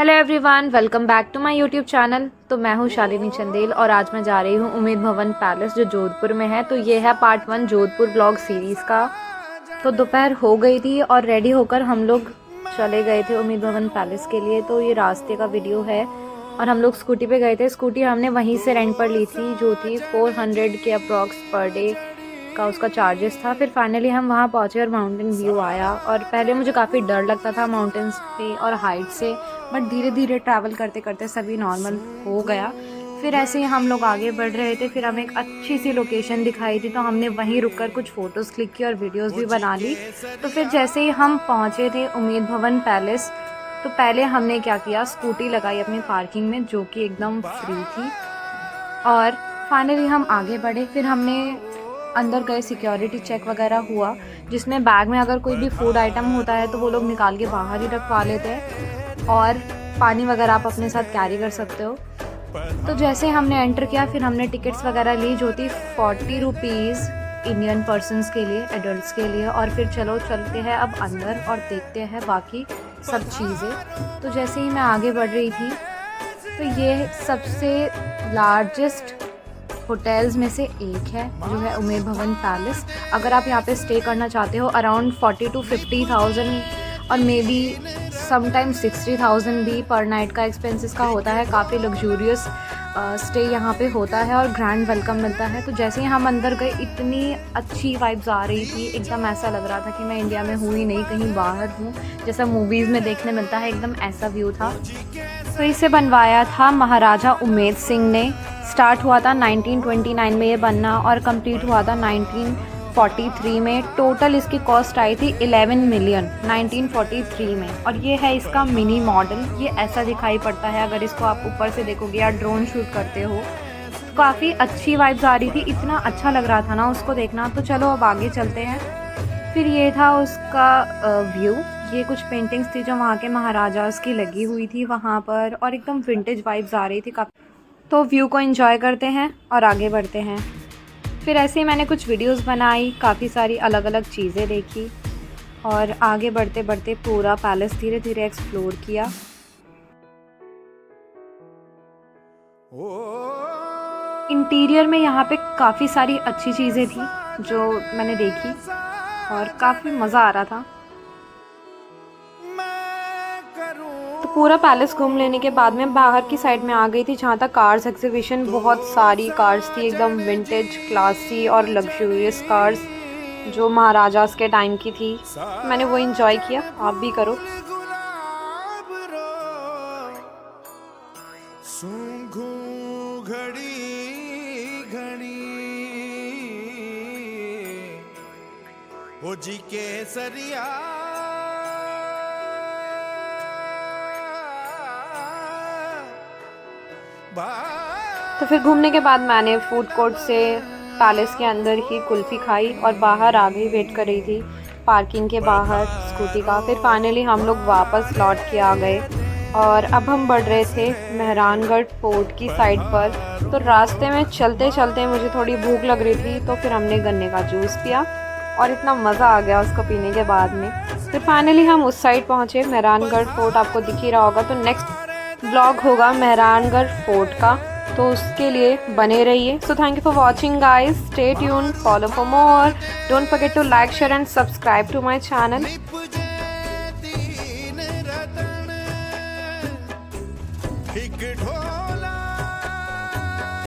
Hello everyone, welcome back to my YouTube channel. तो मैं हूँ शालिनी चंदेल और आज मैं जा रही हूँ उम्मीद भवन पैलेस जो जोधपुर में है। तो ये है पार्ट 1 जोधपुर ब्लॉग सीरीज़ का। तो दोपहर हो गई थी और रेडी होकर हम लोग चले गए थे उम्मीद भवन पैलेस के लिए। तो ये रास्ते का वीडियो है और हम लोग स्कूटी पे गए थे। स्कूटी हमने वहीं से रेंट पर ली थी जो थी 400 के अप्रॉक्स पर डे का उसका चार्जेस था। फिर फाइनली हम वहाँ पहुँचे और माउंटेन व्यू आया। और पहले मुझे काफ़ी डर लगता था माउंटेन्स पे और हाइट से, बट धीरे धीरे ट्रैवल करते करते सभी नॉर्मल हो गया। फिर ऐसे ही हम लोग आगे बढ़ रहे थे। फिर हमें एक अच्छी सी लोकेशन दिखाई थी तो हमने वहीं रुककर कुछ फ़ोटोज़ क्लिक की और वीडियोज़ भी बना ली। तो फिर जैसे ही हम पहुँचे थे उम्मीद भवन पैलेस, तो पहले हमने क्या किया, स्कूटी लगाई अपनी पार्किंग में जो कि एकदम फ्री थी। और फाइनली हम आगे बढ़े। फिर हमने अंदर गए, सिक्योरिटी चेक वगैरह हुआ जिसमें बैग में अगर कोई भी फूड आइटम होता है तो वो लोग निकाल के बाहर ही रखवा लेते हैं और पानी वगैरह आप अपने साथ कैरी कर सकते हो। तो जैसे हमने एंटर किया फिर हमने टिकट्स वगैरह ली जो थी 40 रुपीज़ इंडियन पर्सनस के लिए, एडल्ट्स के लिए। और फिर चलो चलते हैं अब अंदर और देखते हैं बाकी सब चीज़ें। तो जैसे ही मैं आगे बढ़ रही थी तो ये सबसे लार्जेस्ट होटल्स में से एक है जो है उम्मीद भवन पैलेस। अगर आप यहाँ पे स्टे करना चाहते हो अराउंड 40 to 50,000 और मे बी समटाइम 60,000 भी पर नाइट का एक्सपेंसेस का होता है। काफ़ी लग्जूरियस स्टे यहाँ पे होता है और ग्रैंड वेलकम मिलता है। तो जैसे ही हम अंदर गए इतनी अच्छी वाइब्स आ रही थी, एकदम ऐसा लग रहा था कि मैं इंडिया में हूँ ही नहीं, कहीं बाहर हूँ, जैसा मूवीज़ में देखने मिलता है, एकदम ऐसा व्यू था। तो इसे बनवाया था महाराजा उमेद सिंह ने। स्टार्ट हुआ था 1929 में ये बनना और कंप्लीट हुआ था 1943 में। टोटल इसकी कॉस्ट आई थी 11 मिलियन 1943 में। और ये है इसका मिनी मॉडल। ये ऐसा दिखाई पड़ता है अगर इसको आप ऊपर से देखोगे या ड्रोन शूट करते हो। तो काफ़ी अच्छी वाइब्स आ रही थी, इतना अच्छा लग रहा था ना उसको देखना। तो चलो अब आगे चलते हैं। फिर ये था उसका व्यू। ये कुछ पेंटिंग्स थी जो वहाँ के महाराजास की लगी हुई थी वहाँ पर और एकदम विंटेज वाइब्स आ रही थी काफ़ी। तो व्यू को एंजॉय करते हैं और आगे बढ़ते हैं। फिर ऐसे ही मैंने कुछ वीडियोस बनाई, काफ़ी सारी अलग अलग चीज़ें देखी और आगे बढ़ते बढ़ते पूरा पैलेस धीरे धीरे एक्सप्लोर किया। इंटीरियर में यहाँ पे काफ़ी सारी अच्छी चीज़ें थी जो मैंने देखी और काफ़ी मज़ा आ रहा था। तो पूरा पैलेस घूम लेने के बाद में बाहर की साइड में आ गई थी जहाँ तक कार्स एग्जीबिशन। बहुत सारी कार्स थी, एकदम विंटेज, क्लासी और लग्जूरियस कार्स जो महाराजास के टाइम की थी। मैंने वो एंजॉय किया, आप भी करो। ओ जी के सरिया तो फिर घूमने के बाद मैंने फूड कोर्ट से पैलेस के अंदर ही कुल्फ़ी खाई और बाहर आ गई, वेट कर रही थी पार्किंग के बाहर स्कूटी का। फिर फाइनली हम लोग वापस लौट के आ गए और अब हम बढ़ रहे थे मेहरानगढ़ फोर्ट की साइड पर। तो रास्ते में चलते चलते मुझे थोड़ी भूख लग रही थी तो फिर हमने गन्ने का जूस पिया और इतना मज़ा आ गया उसको पीने के बाद में। फिर फाइनली हम उस साइड पहुँचे। मेहरानगढ़ फोर्ट आपको दिख ही रहा होगा। तो नेक्स्ट ब्लॉग होगा मेहरानगढ़ फोर्ट का, तो उसके लिए बने रहिए। So thank you for watching guys, stay tune, follow for more, don't forget to like, share and subscribe to my channel.